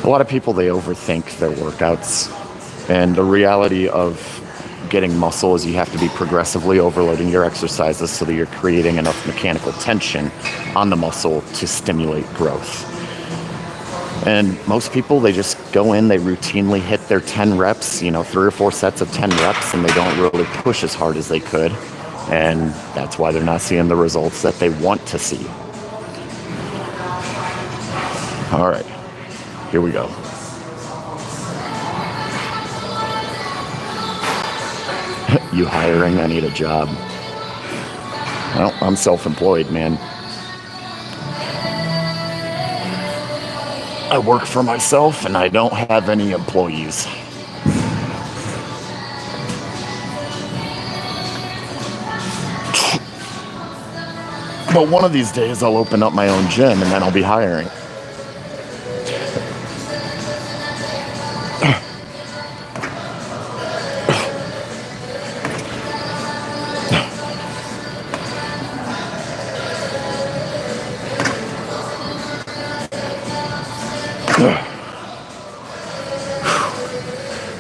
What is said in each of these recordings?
A lot of people, they overthink their workouts. And the reality of getting muscle is you have to be progressively overloading your exercises so that you're creating enough mechanical tension on the muscle to stimulate growth. And most people, they just go in, they routinely hit their 10 reps, 3 or 4 sets of 10 reps, and they don't really push as hard as they could. And that's why they're not seeing the results that they want to see. All right, here we go. You hiring? I need a job. Well, I'm self-employed, man. I work for myself and I don't have any employees. But one of these days I'll open up my own gym and then I'll be hiring.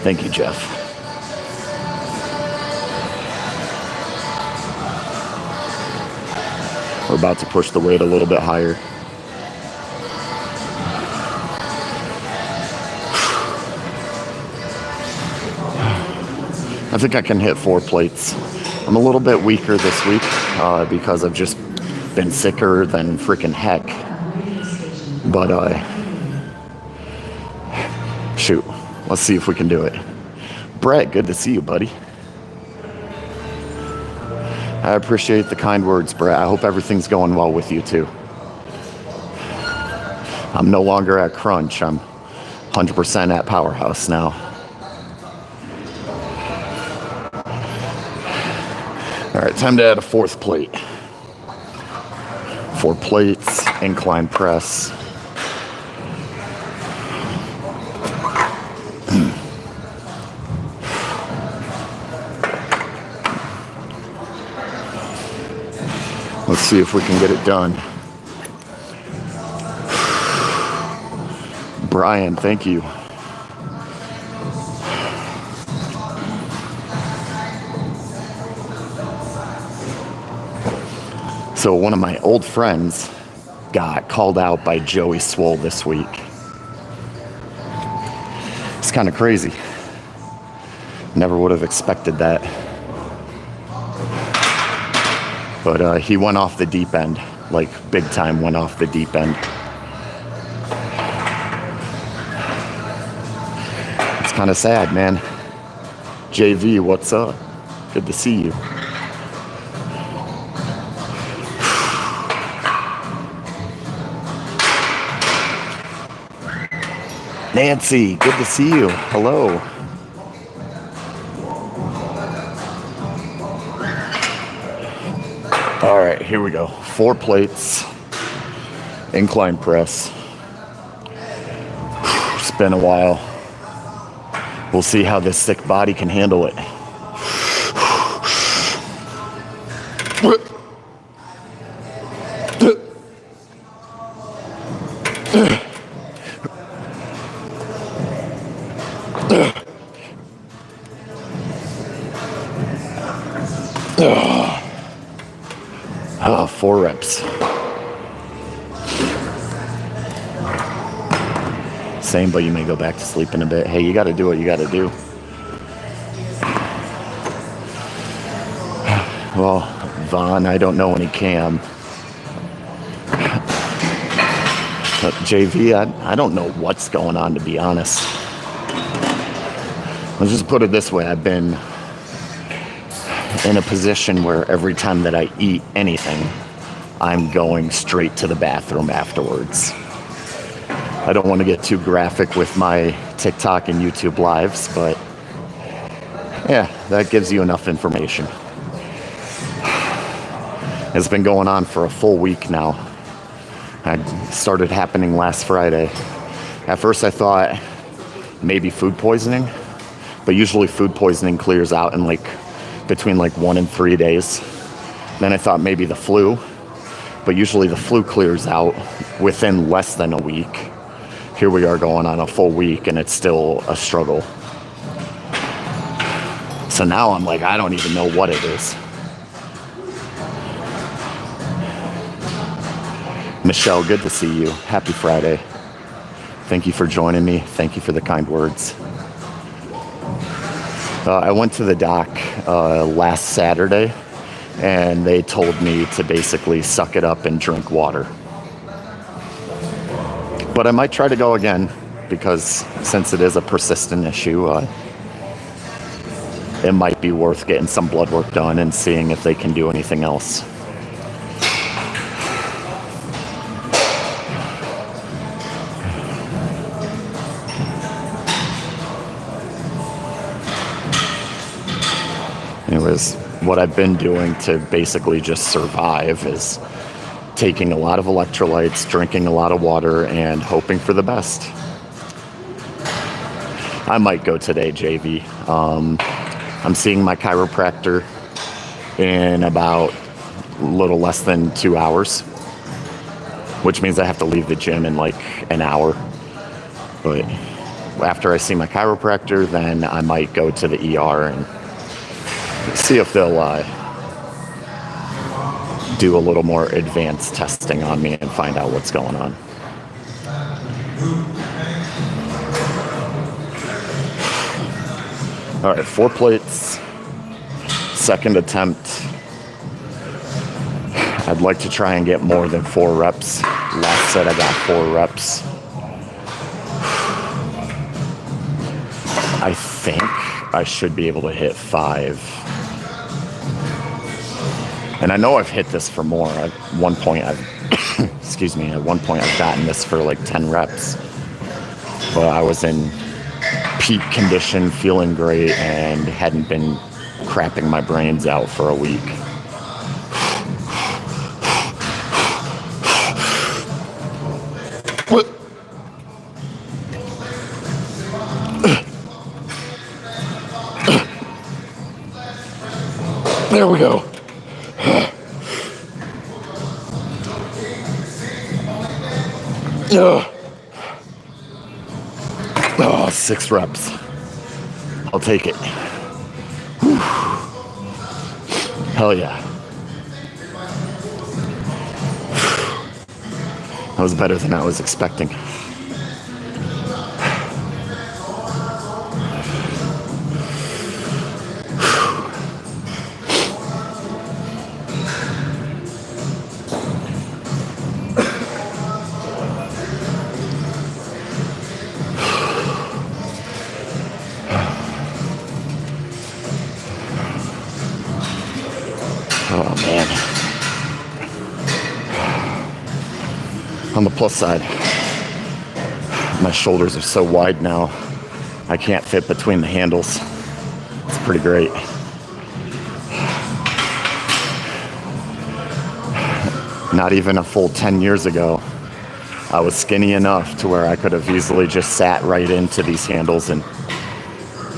Thank you, Jeff. We're about to push the weight a little bit higher. I think I can hit 4 plates. I'm a little bit weaker this week because I've just been sicker than freaking heck. But shoot, let's see if we can do it. Brett, good to see you, buddy. I appreciate the kind words, Brett. I hope everything's going well with you too. I'm no longer at Crunch. I'm 100% at Powerhouse now. All right, time to add a 4th plate. 4 plates, incline press. Let's see if we can get it done. Brian, thank you. So one of my old friends got called out by Joey Swole this week. It's kind of crazy. Never would have expected that. But he went off the deep end, like big time went off the deep end. It's kind of sad, man. JV, what's up? Good to see you. Nancy, good to see you. Hello. All right, here we go. 4 plates, incline press. It's been a while. We'll see how this sick body can handle it. Oh, 4 reps. Same, but you may go back to sleep in a bit. Hey, you got to do what you got to do. Well, Vaughn, I don't know any Cam. But JV, I don't know what's going on, to be honest. Let's just put it this way. I've been in a position where every time that I eat anything, I'm going straight to the bathroom afterwards. I don't want to get too graphic with my TikTok and YouTube lives, but yeah, that gives you enough information. It's been going on for a full week now. It started happening last Friday. At first I thought maybe food poisoning, but usually food poisoning clears out in between 1 and 3 days. Then I thought maybe the flu, but usually the flu clears out within less than a week. here we are going on a full week and it's still a struggle. So now I'm like, I don't even know what it is. Michelle, good to see you. Happy Friday. Thank you for joining me. Thank you for the kind words. I went to the doc last Saturday, and they told me to basically suck it up and drink water. But I might try to go again, because since it is a persistent issue, it might be worth getting some blood work done and seeing if they can do anything else. Anyways, what I've been doing to basically just survive is taking a lot of electrolytes, drinking a lot of water, and hoping for the best. I might go today, JV. I'm seeing my chiropractor in about a little less than 2 hours, which means I have to leave the gym in like an hour. But after I see my chiropractor, then I might go to the ER and see if they'll do a little more advanced testing on me and find out what's going on. All right, 4 plates, second attempt. I'd like to try and get more than 4 reps. Last set I got 4 reps. I think I should be able to hit 5. And I know I've hit this for more. At one point I've gotten this for like 10 reps. But I was in peak condition, feeling great, and hadn't been crapping my brains out for a week. There we go. Oh, 6 reps. I'll take it. Whew. Hell yeah. That was better than I was expecting. Oh, man. On the plus side, my shoulders are so wide now, I can't fit between the handles. It's pretty great. Not even a full 10 years ago, I was skinny enough to where I could have easily just sat right into these handles and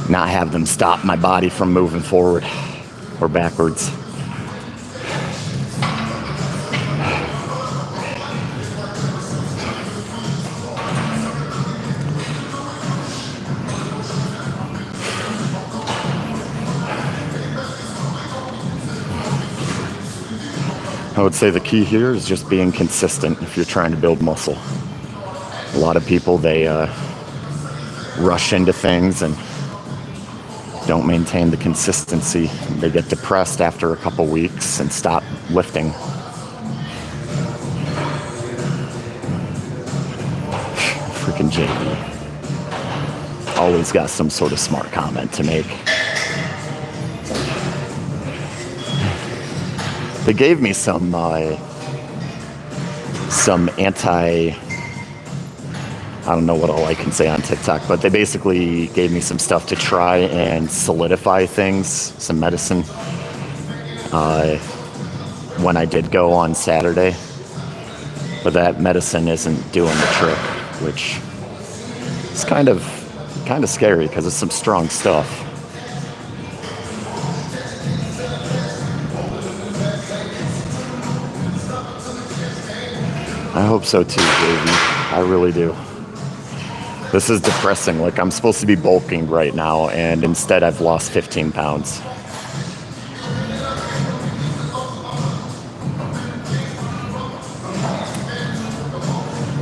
not have them stop my body from moving forward or backwards. I would say the key here is just being consistent if you're trying to build muscle. A lot of people, they rush into things and don't maintain the consistency. They get depressed after a couple weeks and stop lifting. Freaking JB. Always got some sort of smart comment to make. They gave me some anti, I don't know what all I can say on TikTok, but they basically gave me some stuff to try and solidify things, some medicine, when I did go on Saturday. But that medicine isn't doing the trick, which is kind of scary because it's some strong stuff. I hope so too, baby. I really do. This is depressing. Like, I'm supposed to be bulking right now, and instead I've lost 15 pounds.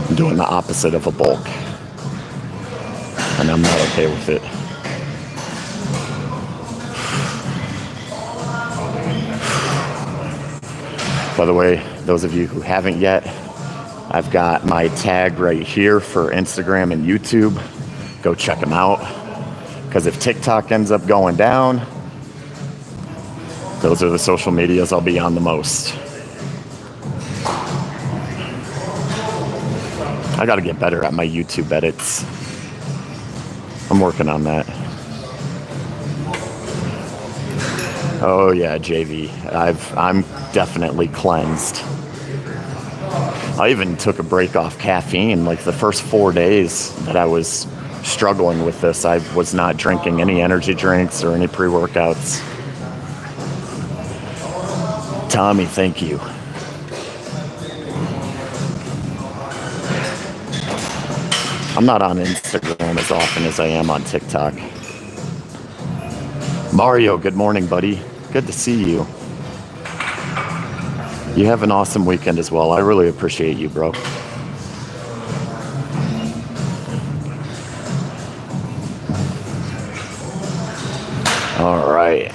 I'm doing the opposite of a bulk, and I'm not okay with it. By the way, those of you who haven't yet, I've got my tag right here for Instagram and YouTube. Go check them out. Because if TikTok ends up going down, those are the social medias I'll be on the most. I gotta get better at my YouTube edits. I'm working on that. Oh yeah, JV. I'm definitely cleansed. I even took a break off caffeine. Like the first 4 days that I was struggling with this, I was not drinking any energy drinks or any pre-workouts. Tommy, thank you. I'm not on Instagram as often as I am on TikTok. Mario, good morning, buddy. Good to see you. You have an awesome weekend as well. I really appreciate you, bro. All right.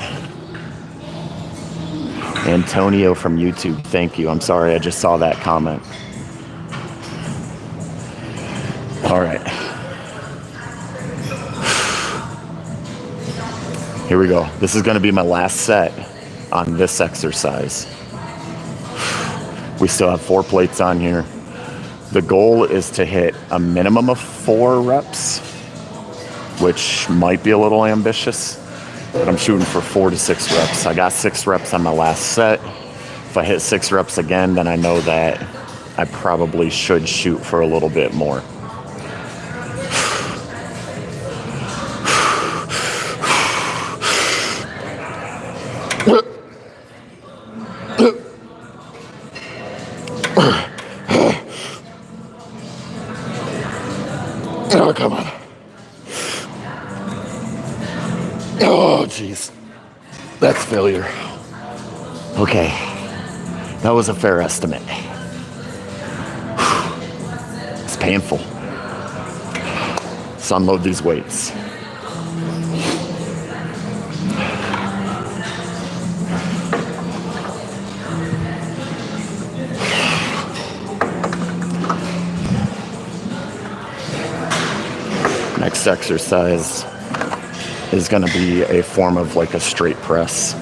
Antonio from YouTube, thank you. I'm sorry, I just saw that comment. All right. Here we go. This is going to be my last set on this exercise. We still have 4 plates on here. The goal is to hit a minimum of 4 reps, which might be a little ambitious, but I'm shooting for 4 to 6 reps. I got 6 reps on my last set. If I hit 6 reps again, then I know that I probably should shoot for a little bit more. Oh, come on. Oh, jeez. That's failure. Okay. That was a fair estimate. It's painful. Let's unload these weights. Next exercise is going to be a form of like a straight press.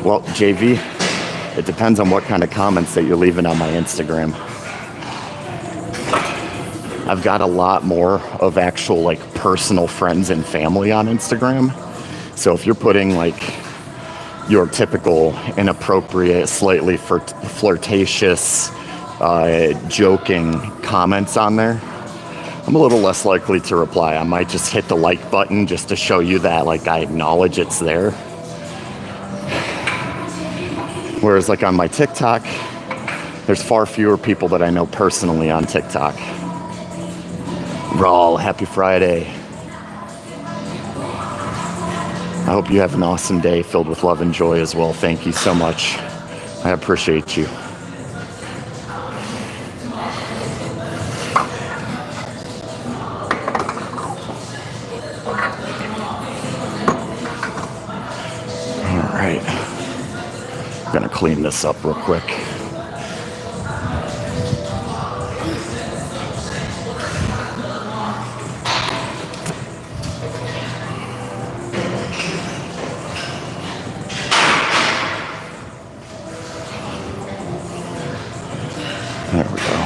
Well, JV, it depends on what kind of comments that you're leaving on my Instagram. I've got a lot more of actual like personal friends and family on Instagram. So if you're putting like your typical inappropriate, slightly flirtatious, joking comments on there, I'm a little less likely to reply. I might just hit the like button just to show you that like I acknowledge it's there. Whereas like on my TikTok, there's far fewer people that I know personally on TikTok. Rawl, happy Friday. I hope you have an awesome day filled with love and joy as well. Thank you so much. I appreciate you. All right. I'm gonna clean this up real quick. There we go.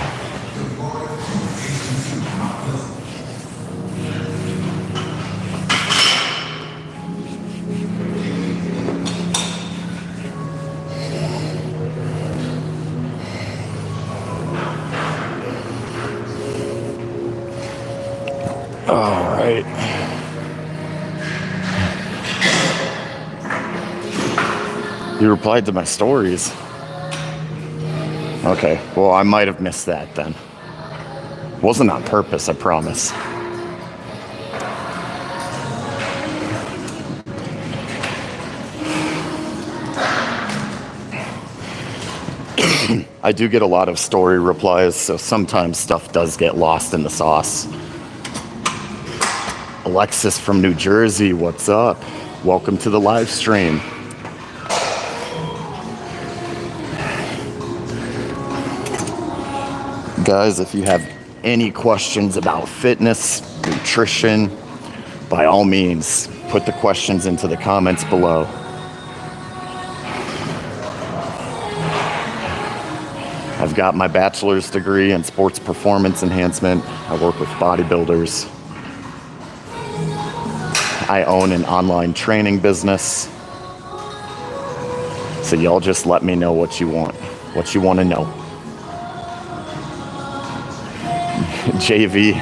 All right. You replied to my stories. Okay, well, I might have missed that then. Wasn't on purpose, I promise. I do get a lot of story replies, so sometimes stuff does get lost in the sauce. Alexis from New Jersey, what's up? Welcome to the live stream. Guys, if you have any questions about fitness, nutrition, by all means, put the questions into the comments below. I've got my bachelor's degree in sports performance enhancement. I work with bodybuilders. I own an online training business. So y'all just let me know what you want to know. JV,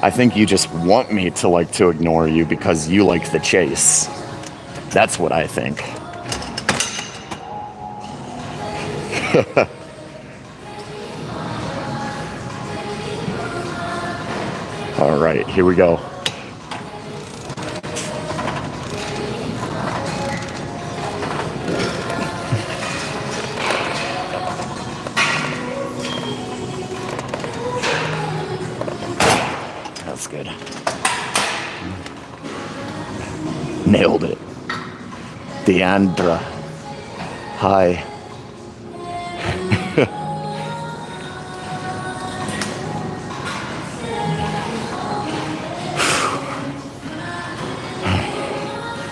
I think you just want me to ignore you because you like the chase. That's what I think. All right, here we go. That's good. Nailed it. Deandra. Hi.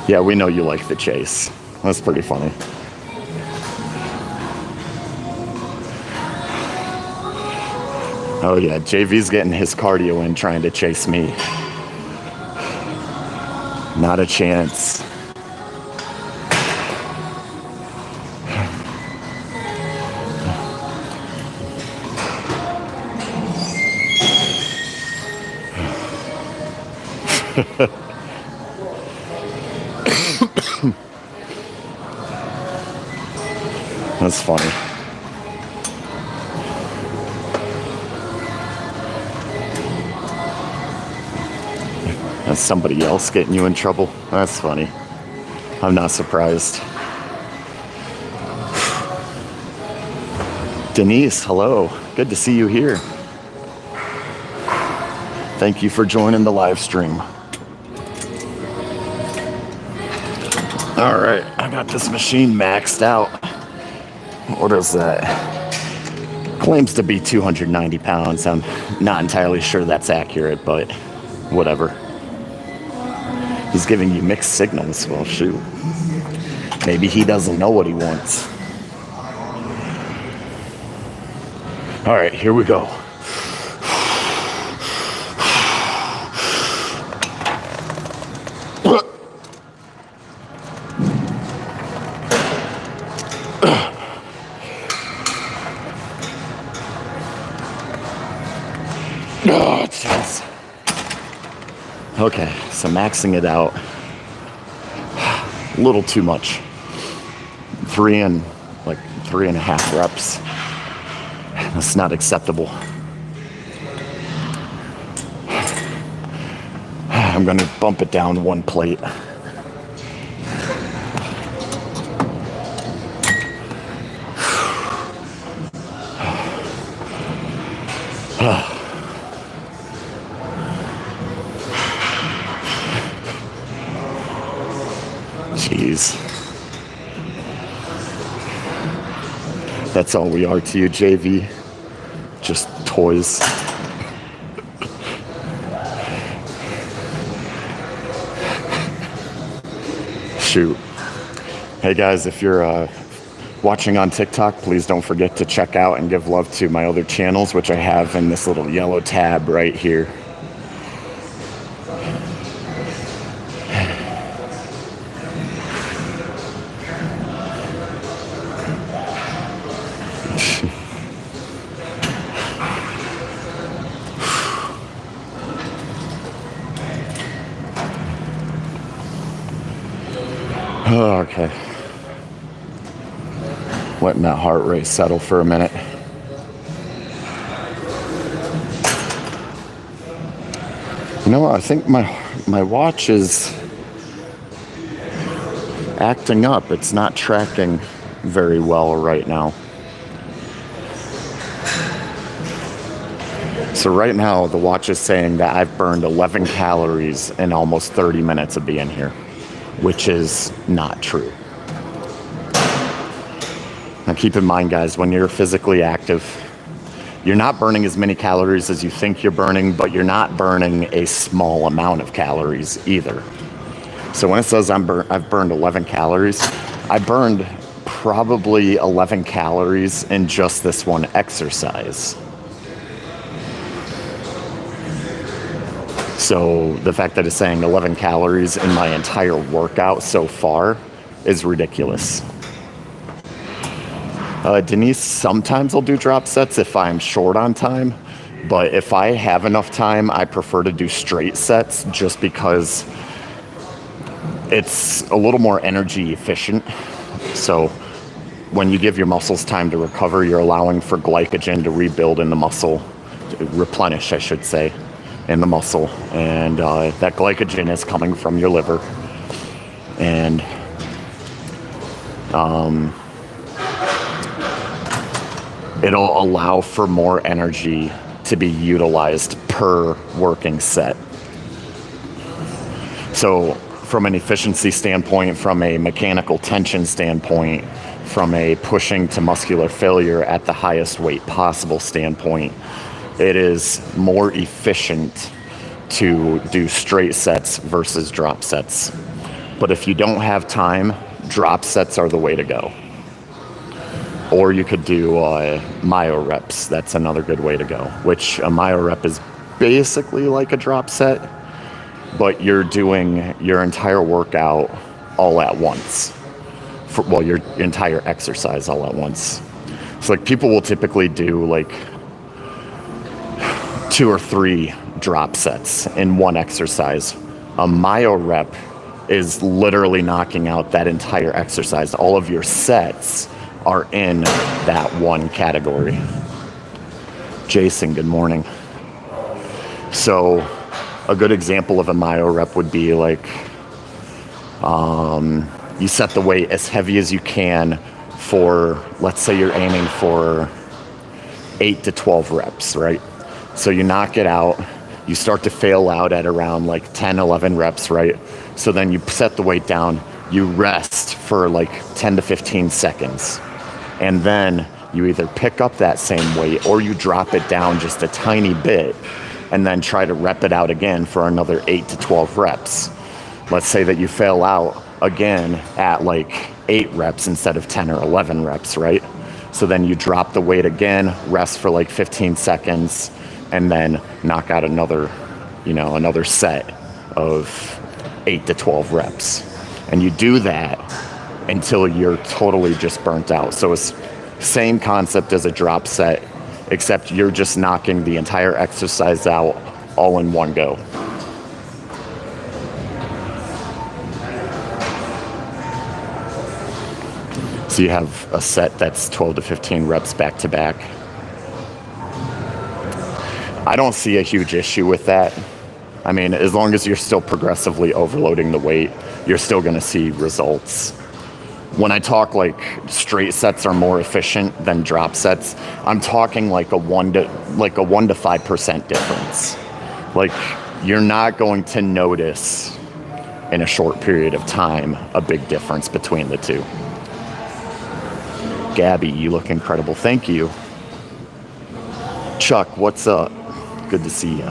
Yeah, we know you like the chase. That's pretty funny. Oh yeah, JV's getting his cardio in trying to chase me. Not a chance. That's funny. That's somebody else getting you in trouble. That's funny. I'm not surprised. Denise, hello. Good to see you here. Thank you for joining the live stream. All right, I got this machine maxed out. What is that? Claims to be 290 pounds. I'm not entirely sure that's accurate, but whatever. He's giving you mixed signals. Well, shoot. Maybe he doesn't know what he wants. All right, here we go. Oh, jeez. Okay, so maxing it out. A little too much. 3.5 reps. That's not acceptable. I'm gonna bump it down one plate. Jeez. That's all we are to you, JV. Just toys. Shoot. Hey guys, if you're watching on TikTok, please don't forget to check out and give love to my other channels, which I have in this little yellow tab right here. Okay. Letting that heart rate settle for a minute. You know what? I think my watch is acting up. It's not tracking very well right now. So right now the watch is saying that I've burned 11 calories in almost 30 minutes of being here, which is not true. Now keep in mind, guys, when you're physically active, you're not burning as many calories as you think you're burning, but you're not burning a small amount of calories either. So when it says I've burned 11 calories, I burned probably 11 calories in just this one exercise. So the fact that it's saying 11 calories in my entire workout so far is ridiculous. Denise, sometimes I'll do drop sets if I'm short on time, but if I have enough time, I prefer to do straight sets just because it's a little more energy efficient. So when you give your muscles time to recover, you're allowing for glycogen to rebuild in the muscle, to replenish, I should say, in the muscle. And that glycogen is coming from your liver. And it'll allow for more energy to be utilized per working set. So from an efficiency standpoint, from a mechanical tension standpoint, from a pushing to muscular failure at the highest weight possible standpoint, it is more efficient to do straight sets versus drop sets. But if you don't have time, drop sets are the way to go. Or you could do myo reps. That's another good way to go, which a myo rep is basically like a drop set, but you're doing your entire workout all at once. Your entire exercise all at once. So like people will typically do like 2 or 3 drop sets in one exercise. A myo rep is literally knocking out that entire exercise. All of your sets are in that one category. Jason, good morning. So a good example of a myo rep would be like, you set the weight as heavy as you can for, let's say you're aiming for 8 to 12 reps, right? So you knock it out, you start to fail out at around like 10, 11 reps, right? So then you set the weight down, you rest for like 10 to 15 seconds. And then you either pick up that same weight or you drop it down just a tiny bit and then try to rep it out again for another 8 to 12 reps. Let's say that you fail out again at like 8 reps instead of 10 or 11 reps, right? So then you drop the weight again, rest for like 15 seconds, and then knock out another set of 8 to 12 reps. And you do that until you're totally just burnt out. So it's same concept as a drop set, except you're just knocking the entire exercise out all in one go. So you have a set that's 12 to 15 reps back to back. I don't see a huge issue with that. I mean, as long as you're still progressively overloading the weight, you're still going to see results. When I talk like straight sets are more efficient than drop sets, I'm talking like a 1 to 5% difference. Like you're not going to notice in a short period of time a big difference between the two. Gabby, you look incredible. Thank you. Chuck, what's up? Good to see you.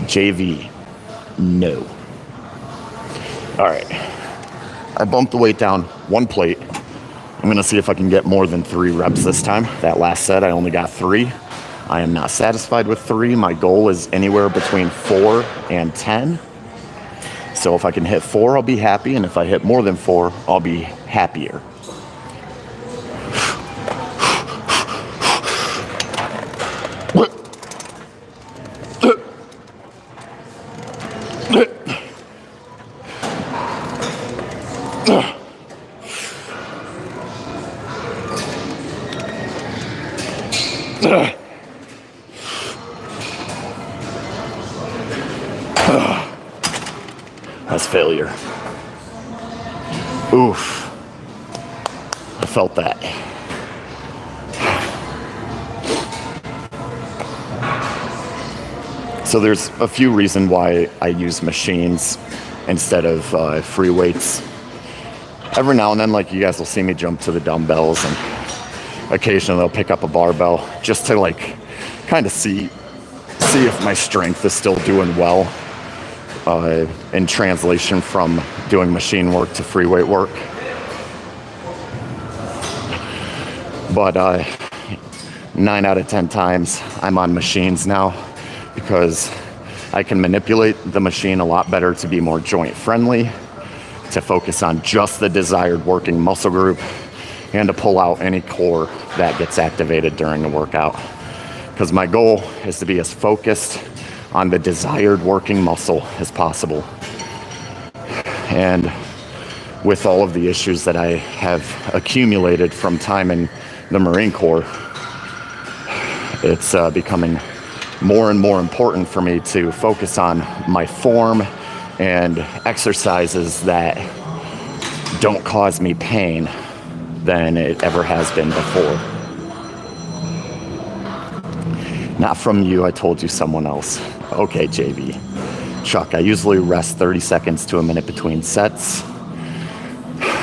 JV, no. All right. I bumped the weight down 1 plate. I'm going to see if I can get more than 3 reps this time. That last set, I only got 3. I am not satisfied with 3. My goal is anywhere between 4 and 10. So if I can hit 4, I'll be happy. And if I hit more than 4, I'll be happier. That's failure. Oof. I felt that. So there's a few reasons why I use machines instead of free weights. Every now and then, like, you guys will see me jump to the dumbbells, and occasionally I'll pick up a barbell just to like kind of see if my strength is still doing well in translation from doing machine work to free weight work. But 9 out of 10 times I'm on machines now because I can manipulate the machine a lot better to be more joint friendly, to focus on just the desired working muscle group, and to pull out any core that gets activated during the workout. Because my goal is to be as focused on the desired working muscle as possible. And with all of the issues that I have accumulated from time in the Marine Corps, it's becoming more and more important for me to focus on my form and exercises that don't cause me pain than it ever has been before. Not from you, I told you someone else. Okay, JB. Chuck, I usually rest 30 seconds to a minute between sets.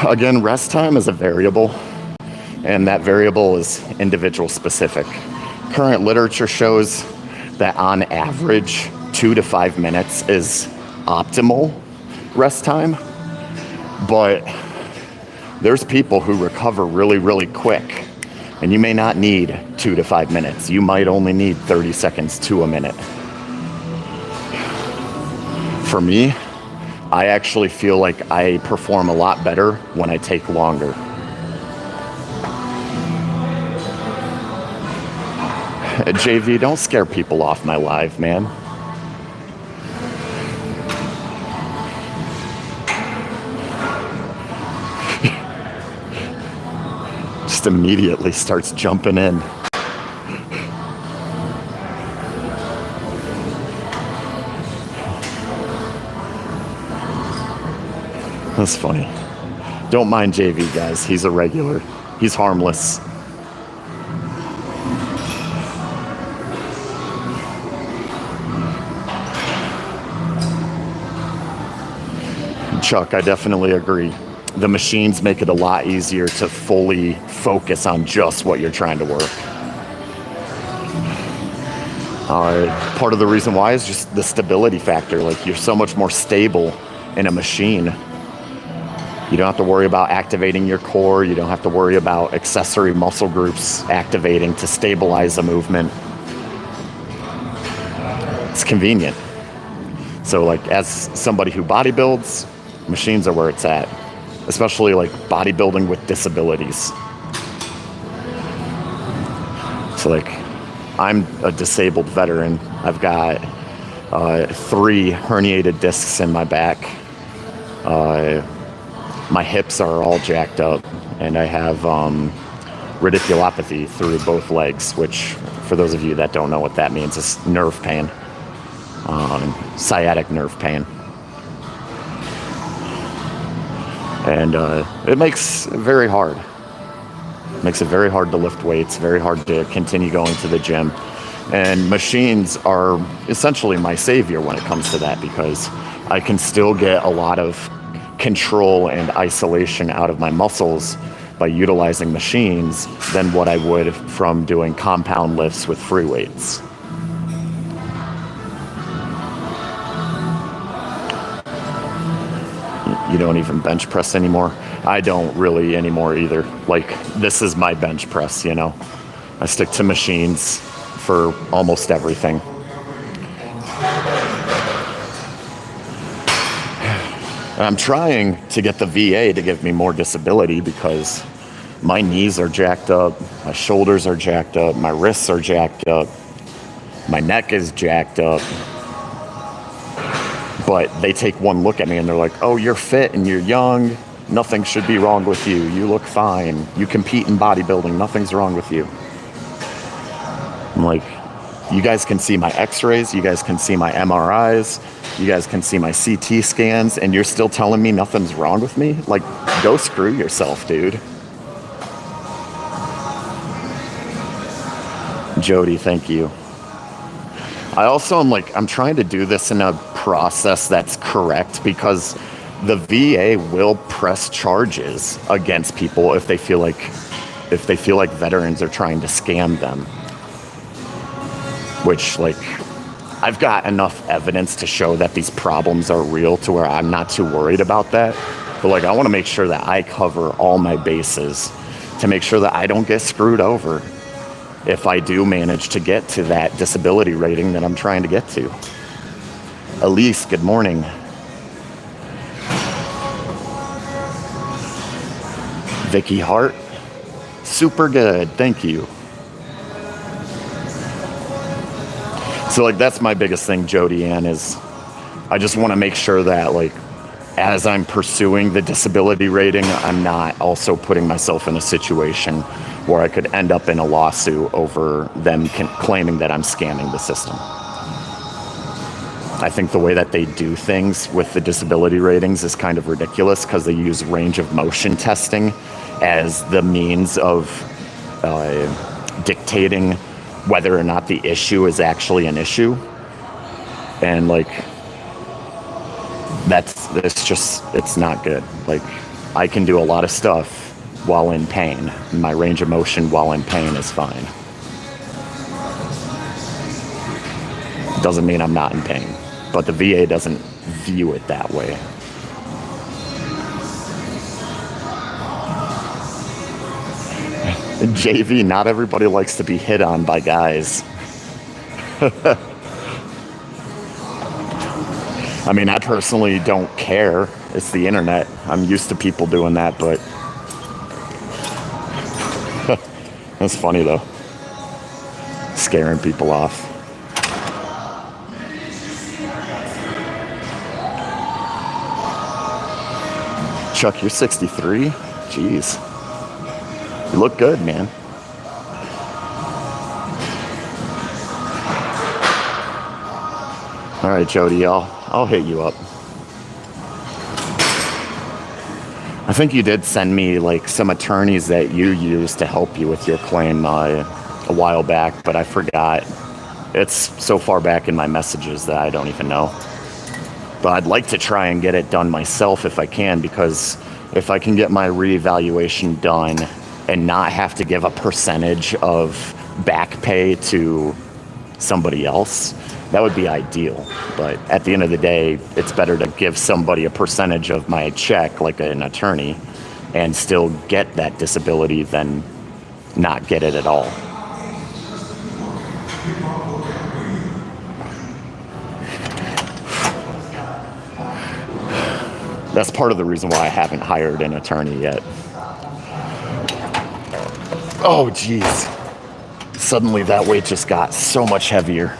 Again, rest time is a variable, and that variable is individual specific. Current literature shows that on average, 2 to 5 minutes is optimal rest time, but there's people who recover really, really quick, and you may not need 2 to 5 minutes. You might only need 30 seconds to a minute. For me, I actually feel like I perform a lot better when I take longer. JV, don't scare people off my live, man. Just immediately starts jumping in. That's funny. Don't mind JV, guys. He's a regular. He's harmless. Chuck, I definitely agree. The machines make it a lot easier to fully focus on just what you're trying to work. Part of the reason why is just the stability factor. Like, you're so much more stable in a machine. You don't have to worry about activating your core. You don't have to worry about accessory muscle groups activating to stabilize a movement. It's convenient. So, like, as somebody who bodybuilds, machines are where it's at. Especially like bodybuilding with disabilities. So like, I'm a disabled veteran. I've got 3 herniated discs in my back. My hips are all jacked up, and I have radiculopathy through both legs, which, for those of you that don't know what that means, is nerve pain, sciatic nerve pain. And it makes it very hard. It makes it very hard to lift weights, very hard to continue going to the gym. And machines are essentially my savior when it comes to that, because I can still get a lot of control and isolation out of my muscles by utilizing machines than what I would from doing compound lifts with free weights. You don't even bench press anymore? I don't really anymore either. Like, this is my bench press, you know? I stick to machines for almost everything. I'm trying to get the VA to give me more disability because my knees are jacked up, my shoulders are jacked up, my wrists are jacked up, my neck is jacked up. But they take one look at me and they're like, oh, you're fit and you're young. Nothing should be wrong with you. You look fine. You compete in bodybuilding. Nothing's wrong with you. I'm like, you guys can see my x-rays, you guys can see my MRIs, you guys can see my CT scans, and you're still telling me nothing's wrong with me? Like, go screw yourself, dude. Jody, thank you. I also am like, I'm trying to do this in a process that's correct, because the VA will press charges against people if they feel like veterans are trying to scam them. Which, like, I've got enough evidence to show that these problems are real to where I'm not too worried about that. But, like, I want to make sure that I cover all my bases to make sure that I don't get screwed over if I do manage to get to that disability rating that I'm trying to get to. Elise, good morning. Vicky Hart, super good, thank you. So, like, that's my biggest thing, Jody Ann, is I just want to make sure that, like, as I'm pursuing the disability rating, I'm not also putting myself in a situation where I could end up in a lawsuit over them claiming that I'm scamming the system. I think the way that they do things with the disability ratings is kind of ridiculous, because they use range of motion testing as the means of dictating whether or not the issue is actually an issue. And, like, it's not good. Like, I can do a lot of stuff while in pain. My range of motion while in pain is fine. Doesn't mean I'm not in pain, but the VA doesn't view it that way. JV, not everybody likes to be hit on by guys. I mean, I personally don't care. It's the internet. I'm used to people doing that, but that's funny though. Scaring people off. Chuck, you're 63? Jeez. You look good, man. All right, Jody, I'll hit you up. I think you did send me, like, some attorneys that you used to help you with your claim a while back, but I forgot. It's so far back in my messages that I don't even know. But I'd like to try and get it done myself if I can, because if I can get my reevaluation done and not have to give a percentage of back pay to somebody else, that would be ideal. But at the end of the day, it's better to give somebody a percentage of my check, like an attorney, and still get that disability than not get it at all. That's part of the reason why I haven't hired an attorney yet. Oh, geez. Suddenly that weight just got so much heavier.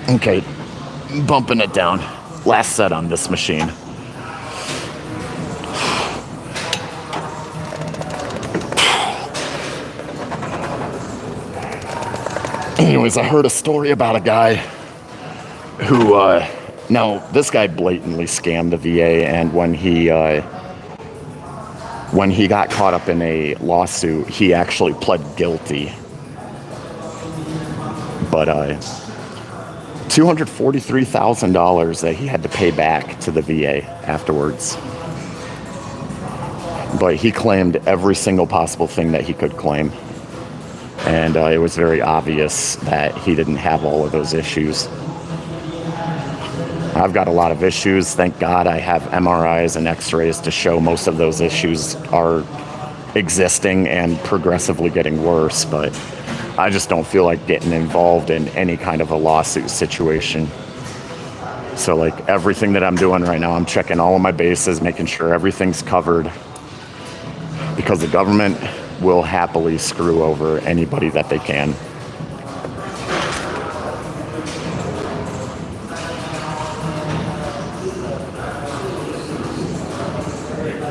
Okay, bumping it down. Last set on this machine. Anyways, I heard a story about a guy who, now this guy blatantly scammed the VA, and when he got caught up in a lawsuit, he actually pled guilty. But $243,000 that he had to pay back to the VA afterwards. But he claimed every single possible thing that he could claim. And it was very obvious that he didn't have all of those issues. I've got a lot of issues. Thank God I have MRIs and x-rays to show most of those issues are existing and progressively getting worse, but I just don't feel like getting involved in any kind of a lawsuit situation. So, like, everything that I'm doing right now, I'm checking all of my bases, making sure everything's covered, because the government will happily screw over anybody that they can.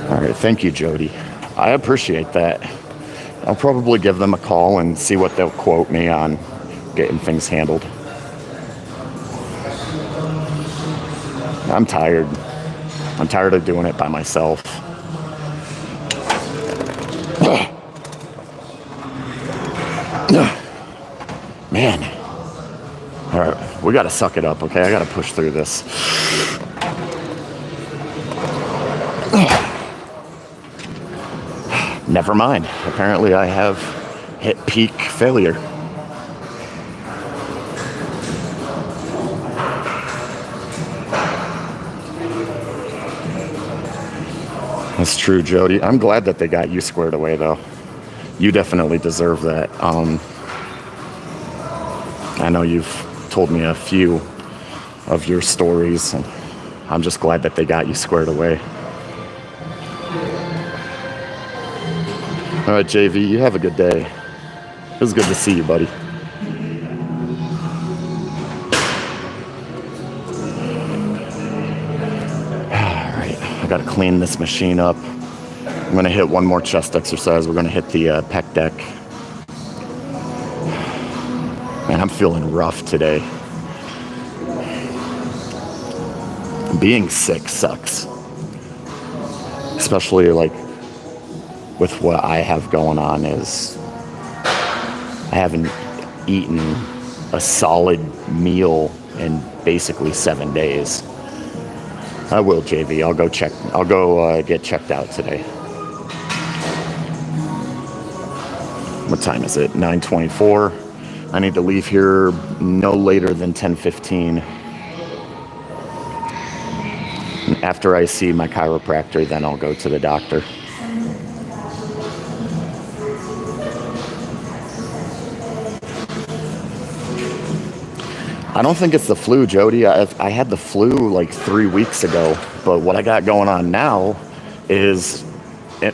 All right, thank you, Jody. I appreciate that. I'll probably give them a call and see what they'll quote me on getting things handled. I'm tired. I'm tired of doing it by myself. Man. All right, we gotta suck it up, okay? I gotta push through this. Never mind. Apparently I have hit peak failure. That's true, Jody. I'm glad that they got you squared away, though. You definitely deserve that. I know you've told me a few of your stories, and I'm just glad that they got you squared away. All right, JV, you have a good day. It was good to see you, buddy. All right, I gotta clean this machine up. I'm gonna hit one more chest exercise. We're gonna hit the pec deck. Man, I'm feeling rough today. Being sick sucks. Especially like with what I have going on is I haven't eaten a solid meal in basically 7 days. I will, JV. I'll go get checked out today. What time is it? 9:24. I need to leave here no later than 10:15. After I see my chiropractor, then I'll go to the doctor. I don't think it's the flu, Jody. I had the flu like 3 weeks ago, but what I got going on now is,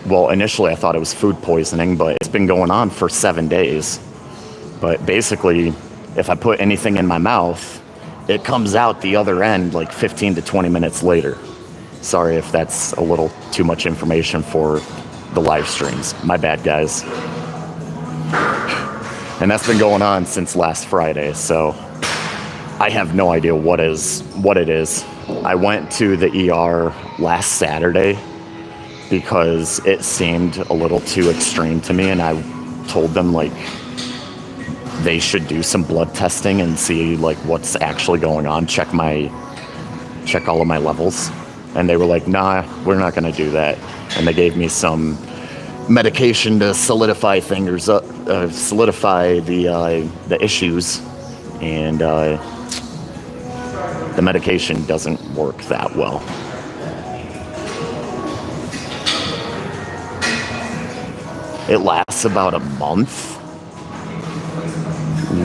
well, initially I thought it was food poisoning, but it's been going on for 7 days. But basically, if I put anything in my mouth, it comes out the other end like 15 to 20 minutes later. Sorry if that's a little too much information for the live streams. My bad, guys. And that's been going on since last Friday, so I have no idea what it is. I went to the ER last Saturday because it seemed a little too extreme to me, and I told them like they should do some blood testing and see like what's actually going on, check all of my levels. And they were like, nah, we're not gonna do that. And they gave me some medication to solidify things up, solidify the issues, and the medication doesn't work that well. It lasts about a month.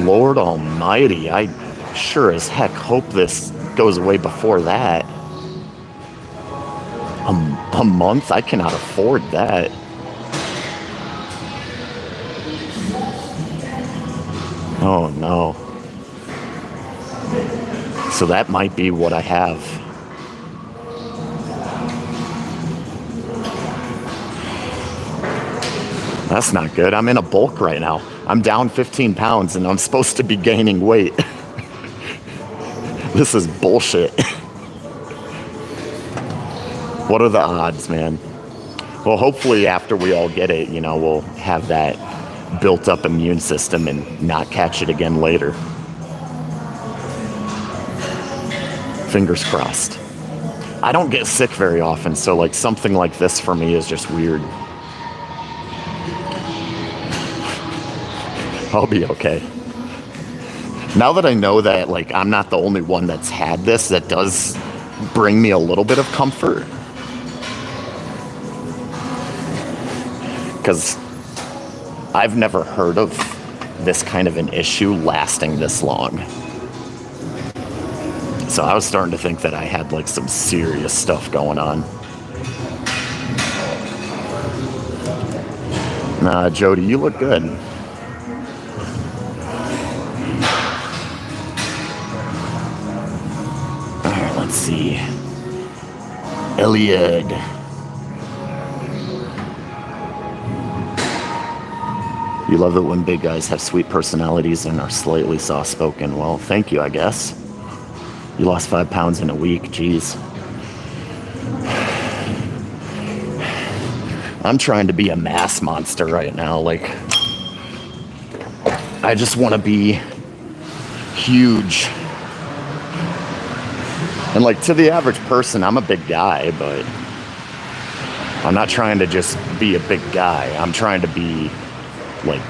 Lord almighty, I sure as heck hope this goes away before that. A month? I cannot afford that. Oh no. So that might be what I have. That's not good. I'm in a bulk right now. I'm down 15 pounds and I'm supposed to be gaining weight. This is bullshit. What are the odds, man? Well, hopefully after we all get it, we'll have that built up immune system and not catch it again later. Fingers crossed. I don't get sick very often, so like something like this for me is just weird. I'll be okay. Now that I know that like I'm not the only one that's had this, that does bring me a little bit of comfort. Because I've never heard of this kind of an issue lasting this long. So I was starting to think that I had like some serious stuff going on. Nah, Jody, you look good. Alright, let's see. Iliad. You love it when big guys have sweet personalities and are slightly soft-spoken. Well, thank you, I guess. You lost 5 pounds in a week. Jeez. I'm trying to be a mass monster right now. Like, I just want to be huge. And like, to the average person, I'm a big guy, but I'm not trying to just be a big guy. I'm trying to be like,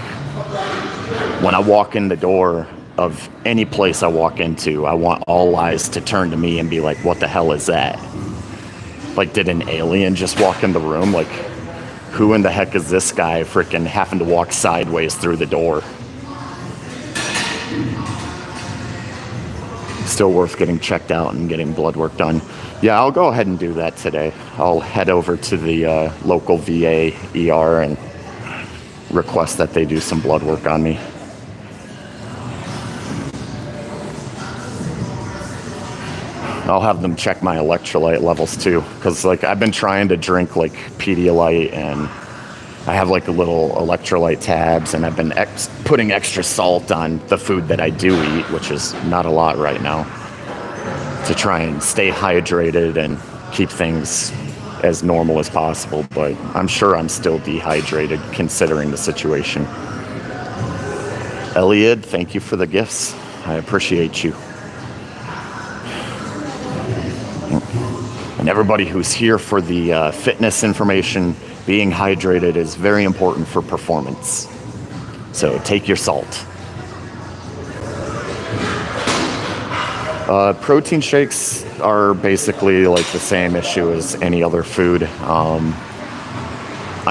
when I walk in the door of any place I walk into, I want all eyes to turn to me and be like, what the hell is that? Like, did an alien just walk in the room? Like, who in the heck is this guy freaking having to walk sideways through the door? Still worth getting checked out and getting blood work done. Yeah, I'll go ahead and do that today. I'll head over to the local VA ER and request that they do some blood work on me. I'll have them check my electrolyte levels too, because like I've been trying to drink like Pedialyte, and I have like a little electrolyte tabs, and I've been putting extra salt on the food that I do eat, which is not a lot right now, to try and stay hydrated and keep things as normal as possible. But I'm sure I'm still dehydrated considering the situation. Elliot, thank you for the gifts. I appreciate you. And everybody who's here for the fitness information, being hydrated is very important for performance. So take your salt. Protein shakes are basically like the same issue as any other food. I'm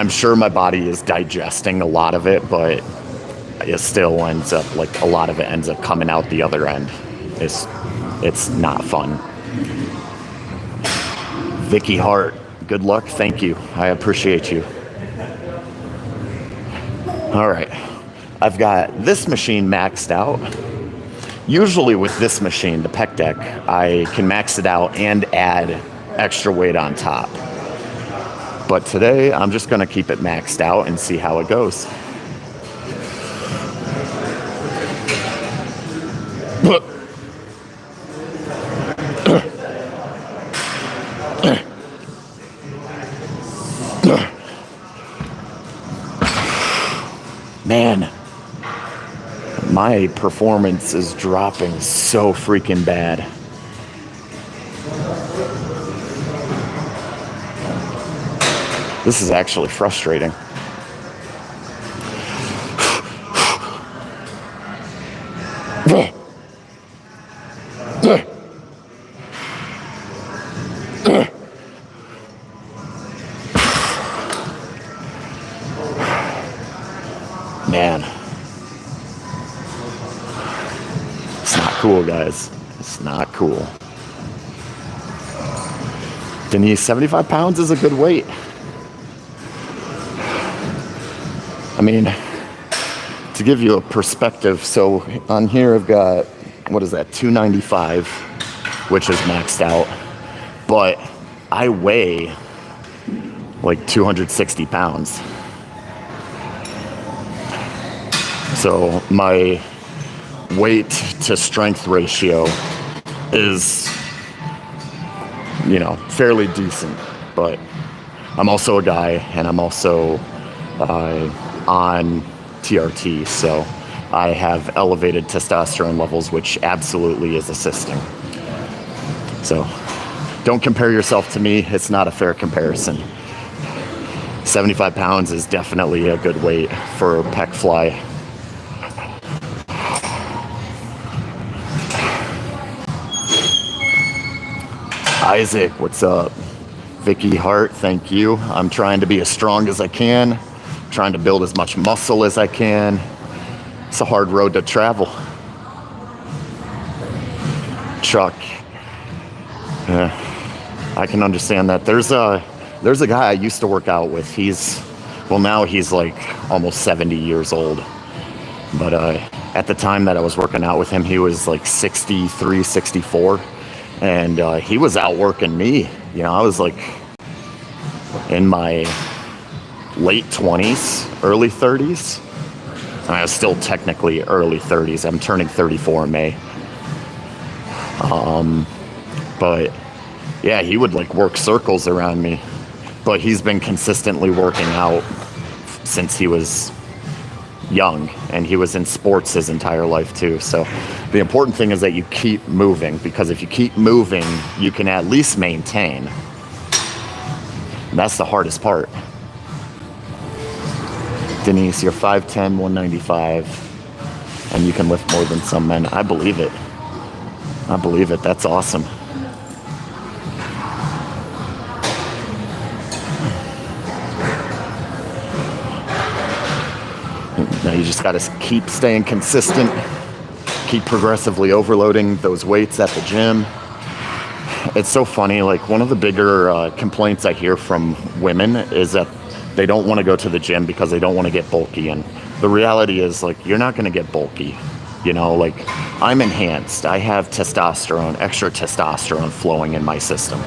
sure my body is digesting a lot of it, but it still ends up, like, a lot of it ends up coming out the other end. It's not fun. Vicky Hart, good luck. Thank you. I appreciate you. All right. I've got this machine maxed out. Usually with this machine, the Pec Deck, I can max it out and add extra weight on top. But today, I'm just going to keep it maxed out and see how it goes. Man, my performance is dropping so freaking bad. This is actually frustrating. Man, it's not cool, guys. It's not cool. Denise, 75 pounds is a good weight. I mean, to give you a perspective, so on here I've got, what is that, 295, which is maxed out, but I weigh like 260 pounds. So my weight to strength ratio is, fairly decent, but I'm also a guy, and I'm also on TRT, so I have elevated testosterone levels, which absolutely is assisting. So don't compare yourself to me. It's not a fair comparison. 75 pounds is definitely a good weight for pec fly. Isaac, what's up? Vicky Hart, thank you. I'm trying to be as strong as I can, trying to build as much muscle as I can. It's a hard road to travel. Chuck, I can understand that. There's a guy I used to work out with. Now he's like almost 70 years old. But at the time that I was working out with him, he was like 63, 64. And he was outworking me. I was like in my late 20s, early 30s. I was still technically early 30s. I'm turning 34 in May. But yeah, he would like work circles around me. But he's been consistently working out since he was young, and he was in sports his entire life too. So the important thing is that you keep moving, because if you keep moving, you can at least maintain. And that's the hardest part. Denise, you're 5'10", 195, and you can lift more than some men. I believe it. I believe it. That's awesome. Now you just got to keep staying consistent, keep progressively overloading those weights at the gym. It's so funny, like one of the bigger complaints I hear from women is that they don't want to go to the gym because they don't want to get bulky. And the reality is, like, you're not going to get bulky. You know, like, I'm enhanced. I have testosterone, extra testosterone flowing in my system,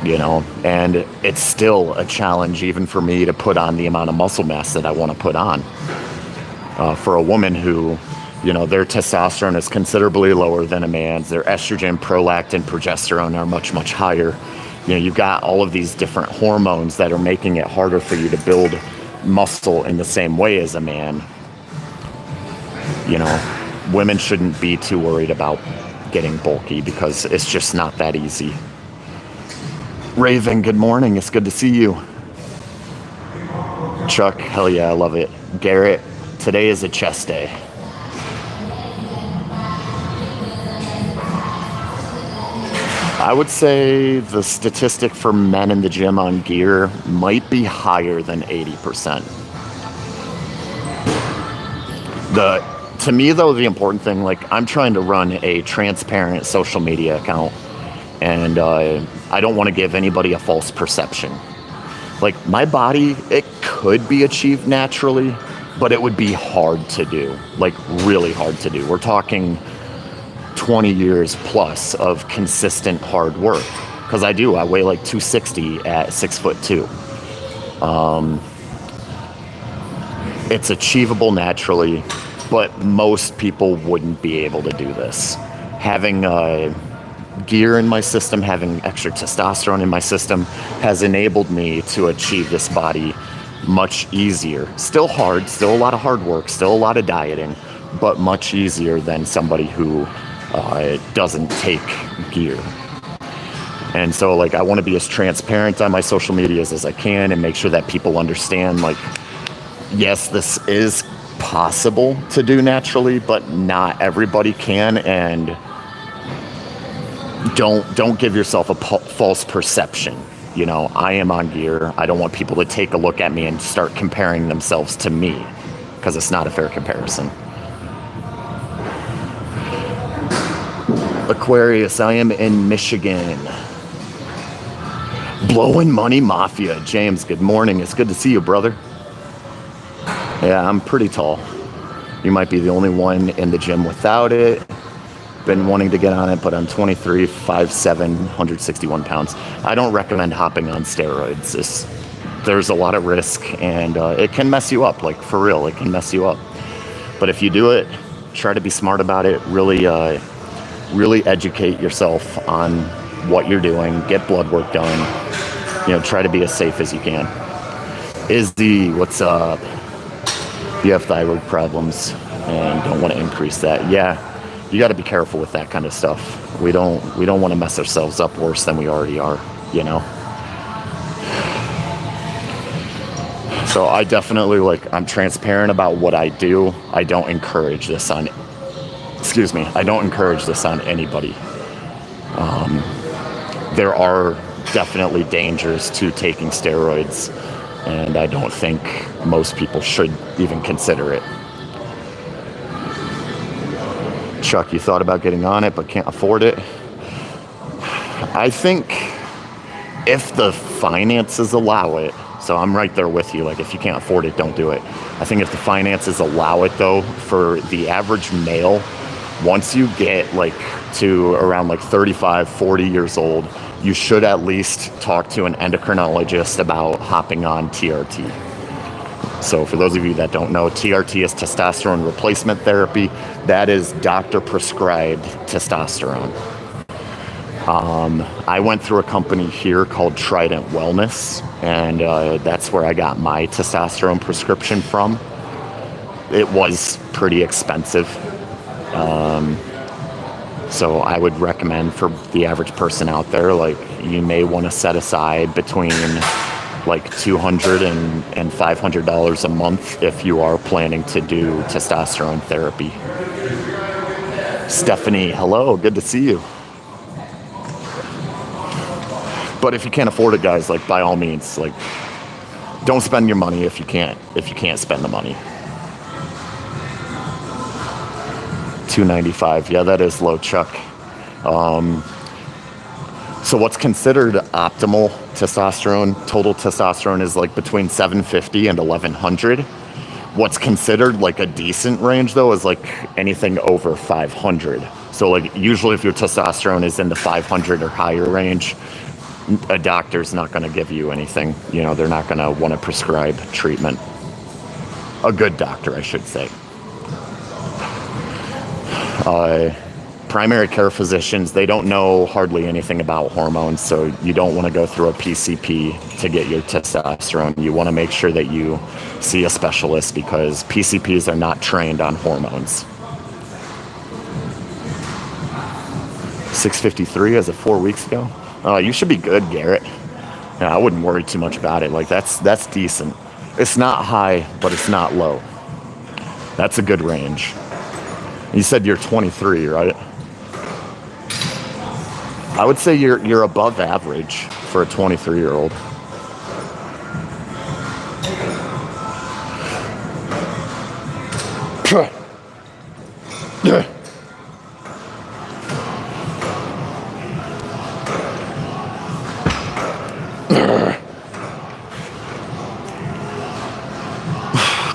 you know, and it's still a challenge even for me to put on the amount of muscle mass that I want to put on. For a woman who, you know, their testosterone is considerably lower than a man's, their estrogen, prolactin, progesterone are much, much higher. You know, you've got all of these different hormones that are making it harder for you to build muscle in the same way as a man. You know, women shouldn't be too worried about getting bulky because it's just not that easy. Raven, good morning. It's good to see you. Chuck, hell yeah, I love it. Garrett, today is a chest day. I would say the statistic for men in the gym on gear might be higher than 80%. To me, though, the important thing, like, I'm trying to run a transparent social media account, and I don't want to give anybody a false perception. Like, my body, it could be achieved naturally, but it would be hard to do, like really hard to do. We're talking 20 years plus of consistent hard work, because I weigh like 260 at 6'2". It's achievable naturally, but most people wouldn't be able to do this. Having gear in my system, having extra testosterone in my system has enabled me to achieve this body much easier. Still hard, still a lot of hard work, still a lot of dieting, but much easier than somebody who doesn't take gear. And so, like, I want to be as transparent on my social medias as I can and make sure that people understand, like, yes, this is possible to do naturally, but not everybody can. And don't give yourself a false perception. You know, I am on gear. I don't want people to take a look at me and start comparing themselves to me, because it's not a fair comparison. Aquarius, I am in Michigan. Blowing Money Mafia. James, good morning. It's good to see you, brother. Yeah, I'm pretty tall. You might be the only one in the gym without it. Been wanting to get on it, but I'm 23, 5'7", 161 pounds. I don't recommend hopping on steroids. There's a lot of risk, and it can mess you up. Like, for real, it can mess you up. But if you do it, try to be smart about it. Really educate yourself on what you're doing. Get blood work done. You know, try to be as safe as you can. Izzy, what's up? You have thyroid problems and don't want to increase that. Yeah. You got to be careful with that kind of stuff. We don't want to mess ourselves up worse than we already are, you know? So I definitely, like, I'm transparent about what I do. I don't encourage this on, I don't encourage this on anybody. There are definitely dangers to taking steroids, and I don't think most people should even consider it. Chuck, you thought about getting on it but can't afford it. I think if the finances allow it, so I'm right there with you, like, if you can't afford it, don't do it. I think if the finances allow it, though, for the average male, once you get like to around like 35, 40 years old, you should at least talk to an endocrinologist about hopping on TRT. So for those of you that don't know, TRT is testosterone replacement therapy. That is doctor prescribed testosterone. I went through a company here called Trident Wellness, and that's where I got my testosterone prescription from. It was pretty expensive. So I would recommend for the average person out there, like, you may want to set aside between like $200 and $500 a month if you are planning to do testosterone therapy. Stephanie, hello, good to see you. But if you can't afford it, guys, like, by all means, like, don't spend your money if you can't spend the money. $295, yeah, that is low, Chuck. So what's considered optimal testosterone, total testosterone, is like between 750 and 1100. What's considered like a decent range, though, is like anything over 500. So like usually if your testosterone is in the 500 or higher range, a doctor's not going to give you anything. You know, they're not going to want to prescribe treatment. A good doctor, I should say. Primary care physicians, they don't know hardly anything about hormones, so you don't want to go through a PCP to get your testosterone. You want to make sure that you see a specialist because PCPs are not trained on hormones. 653 as of 4 weeks ago. You should be good, Garrett. Yeah, I wouldn't worry too much about it. Like, that's decent. It's not high, but it's not low. That's a good range. You said you're 23, right? I would say you're above average for a 23-year-old.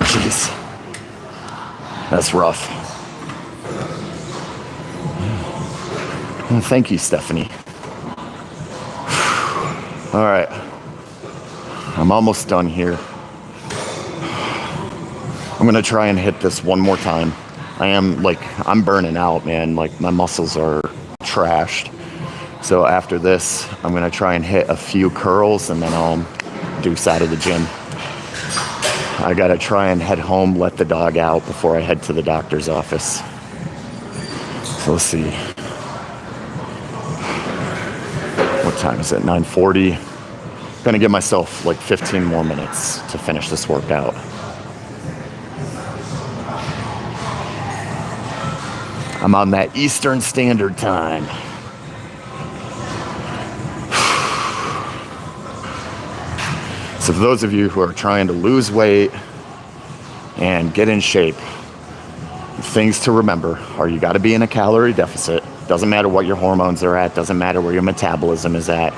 Jeez. That's rough. Well, thank you, Stephanie. All right. I'm almost done here. I'm going to try and hit this one more time. I'm burning out, man. Like, my muscles are trashed. So after this, I'm going to try and hit a few curls, and then I'll deuce out of the gym. I got to try and head home, let the dog out before I head to the doctor's office. So let's see. What time is it? 9:40. Gonna give myself like 15 more minutes to finish this workout. I'm on that Eastern Standard Time. So for those of you who are trying to lose weight and get in shape, things to remember are you got to be in a calorie deficit. Doesn't matter what your hormones are at, doesn't matter where your metabolism is at.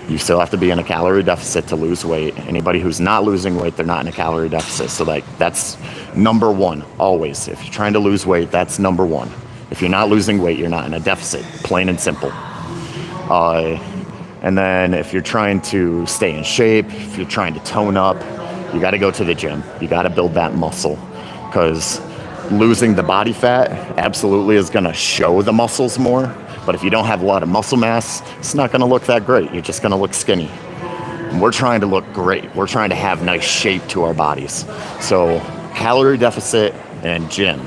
You still have to be in a calorie deficit to lose weight. Anybody who's not losing weight, they're not in a calorie deficit. So that's number one, always. If you're trying to lose weight, that's number one. If you're not losing weight, you're not in a deficit, plain and simple. And then if you're trying to stay in shape, if you're trying to tone up, you got to go to the gym. You got to build that muscle, because losing the body fat absolutely is going to show the muscles more. But if you don't have a lot of muscle mass, it's not going to look that great. You're just going to look skinny. And we're trying to look great. We're trying to have nice shape to our bodies. So calorie deficit and gym.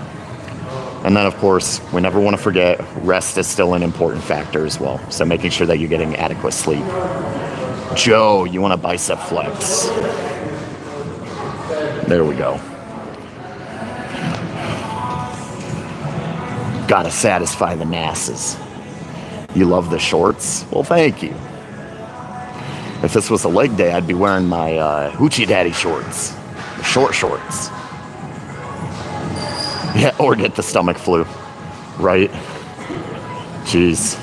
And then, of course, we never want to forget, rest is still an important factor as well. So making sure that you're getting adequate sleep. Joe, you want a bicep flex? There we go. Gotta satisfy the masses. You love the shorts? Well, thank you. If this was a leg day, I'd be wearing my Hoochie Daddy shorts. The short shorts. Yeah, or get the stomach flu. Right? Jeez.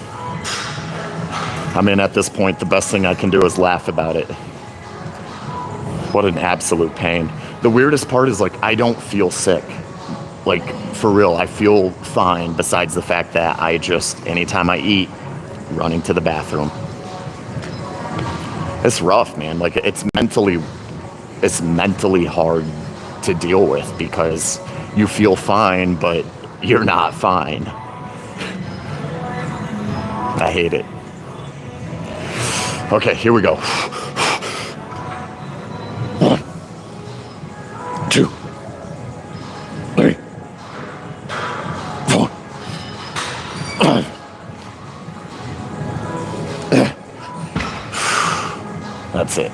I mean, at this point, the best thing I can do is laugh about it. What an absolute pain. The weirdest part is, like, I don't feel sick. Like, for real, I feel fine, besides the fact that I just, anytime I eat, running to the bathroom. It's rough, man. Like, it's mentally hard to deal with because you feel fine, but you're not fine. I hate it. Okay, here we go. 1, 2, 3, 4, 5. That's it.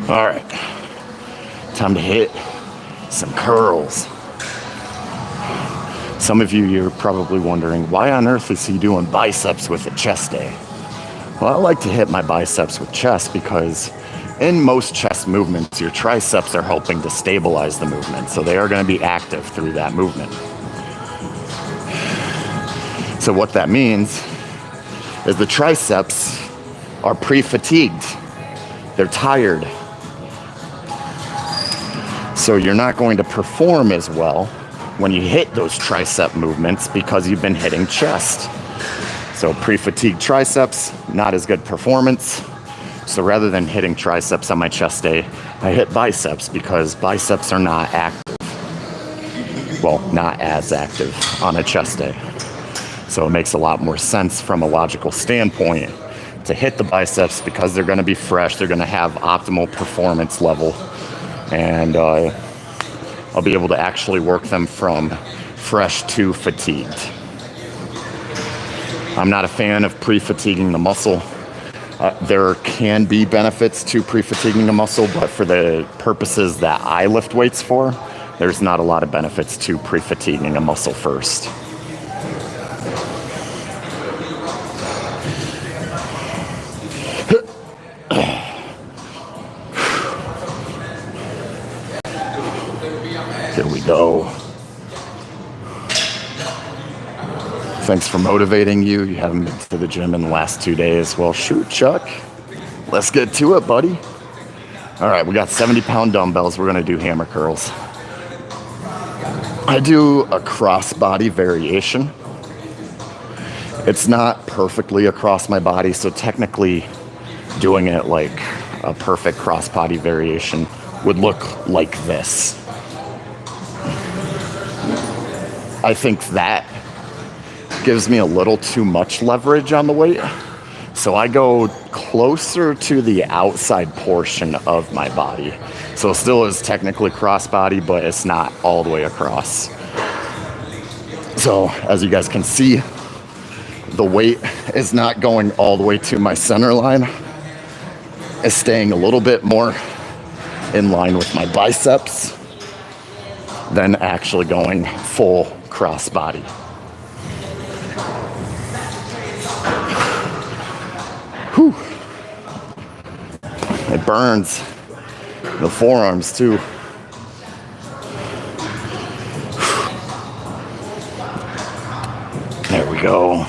All right, time to hit some curls. Some of you, you're probably wondering, why on earth is he doing biceps with a chest day? Well, I like to hit my biceps with chest because in most chest movements, your triceps are helping to stabilize the movement, so they are going to be active through that movement. So what that means is the triceps are pre-fatigued. They're tired. So you're not going to perform as well when you hit those tricep movements because you've been hitting chest. So pre-fatigued triceps, not as good performance. So rather than hitting triceps on my chest day, I hit biceps because biceps are not active. Well, not as active on a chest day. So it makes a lot more sense from a logical standpoint to hit the biceps because they're going to be fresh, they're going to have optimal performance level, and I'll be able to actually work them from fresh to fatigued. I'm not a fan of pre-fatiguing the muscle. There can be benefits to pre-fatiguing the muscle, but for the purposes that I lift weights for, there's not a lot of benefits to pre-fatiguing a muscle first. Here we go. Thanks for motivating you. You haven't been to the gym in the last 2 days. Well, shoot, Chuck. Let's get to it, buddy. All right, we got 70-pound dumbbells. We're going to do hammer curls. I do a cross-body variation. It's not perfectly across my body, so technically doing it like a perfect cross-body variation would look like this. I think that gives me a little too much leverage on the weight. So I go closer to the outside portion of my body. So it still is technically crossbody, but it's not all the way across. So as you guys can see, the weight is not going all the way to my center line. It's staying a little bit more in line with my biceps than actually going full crossbody. Whew. It burns the forearms too. There we go.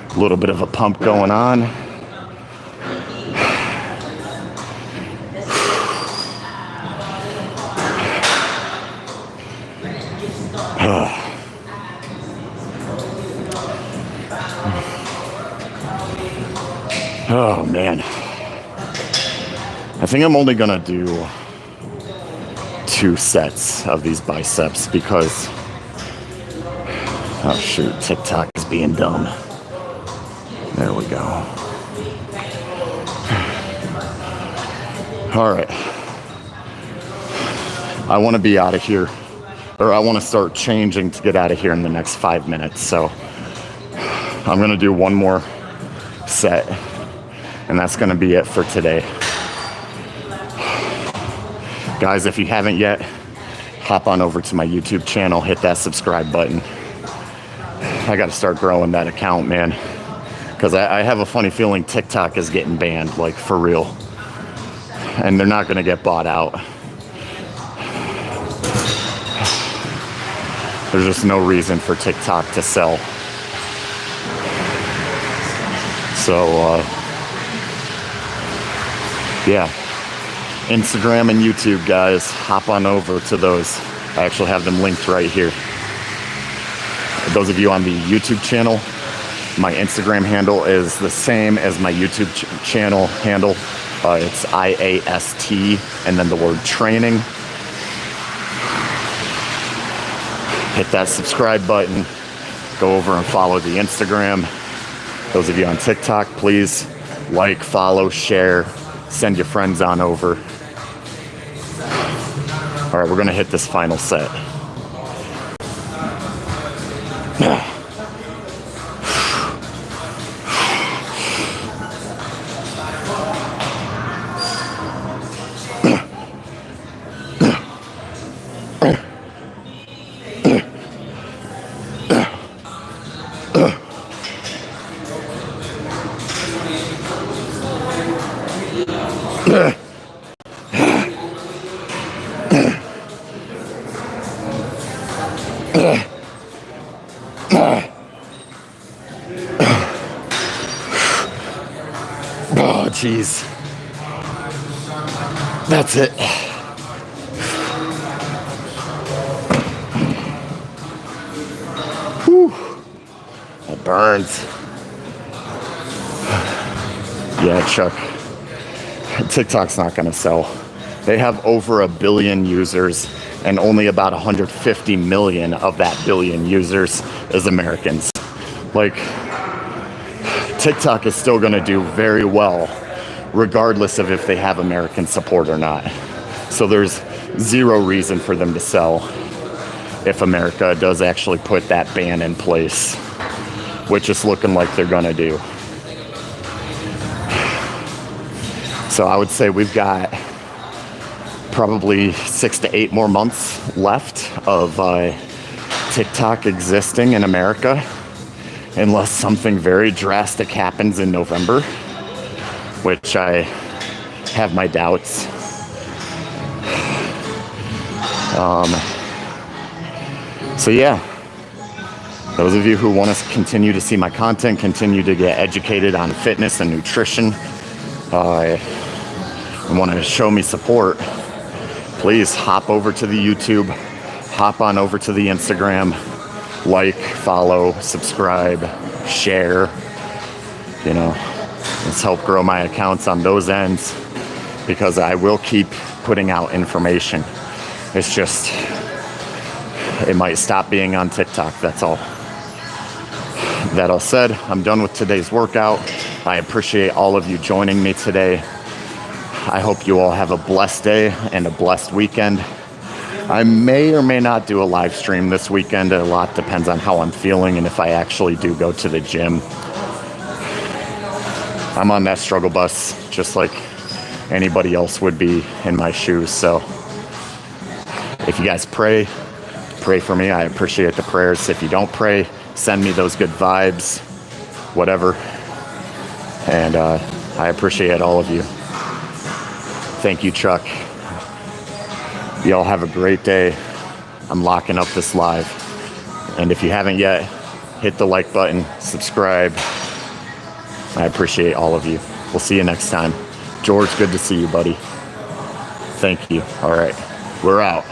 A little bit of a pump going on. Oh man, I think I'm only gonna do 2 sets of these biceps because, oh shoot, TikTok is being dumb. There we go. All right, I want to be out of here, or I want to start changing to get out of here in the next 5 minutes. So I'm gonna do one more set. And that's going to be it for today. Guys, if you haven't yet, hop on over to my YouTube channel, hit that subscribe button. I got to start growing that account, man. Because I have a funny feeling TikTok is getting banned, like for real. And they're not going to get bought out. There's just no reason for TikTok to sell. So, yeah, Instagram and YouTube, guys, hop on over to those. I actually have them linked right here. Those of you on the YouTube channel, my Instagram handle is the same as my YouTube channel handle. It's IAST and then the word training. Hit that subscribe button. Go over and follow the Instagram. Those of you on TikTok, please like, follow, share, send your friends on over. All right, we're gonna hit this final set. Oh, jeez. That's it. Whew. That burns. Yeah, Chuck. TikTok's not going to sell. They have over 1 billion users, and only about 150 million of that billion users is Americans. Like, TikTok is still going to do very well, regardless of if they have American support or not. So there's zero reason for them to sell if America does actually put that ban in place, which is looking like they're going to do. So I would say we've got probably 6 to 8 more months left of TikTok existing in America, unless something very drastic happens in November, which I have my doubts. So yeah, those of you who want to continue to see my content, continue to get educated on fitness and nutrition, and want to show me support, please hop over to the YouTube, hop on over to the Instagram, like, follow, subscribe, share. You know, let's help grow my accounts on those ends, because I will keep putting out information. It's just, it might stop being on TikTok, that's all. That all said, I'm done with today's workout. I appreciate all of you joining me today. I hope you all have a blessed day and a blessed weekend. I may or may not do a live stream this weekend. A lot depends on how I'm feeling and if I actually do go to the gym. I'm on that struggle bus just like anybody else would be in my shoes. So if you guys pray for me. I appreciate the prayers. If you don't pray, send me those good vibes, whatever. And I appreciate all of you. Thank you, Chuck. Y'all have a great day. I'm locking up this live. And if you haven't yet, hit the like button, subscribe. I appreciate all of you. We'll see you next time. George, good to see you, buddy. Thank you. All right, we're out.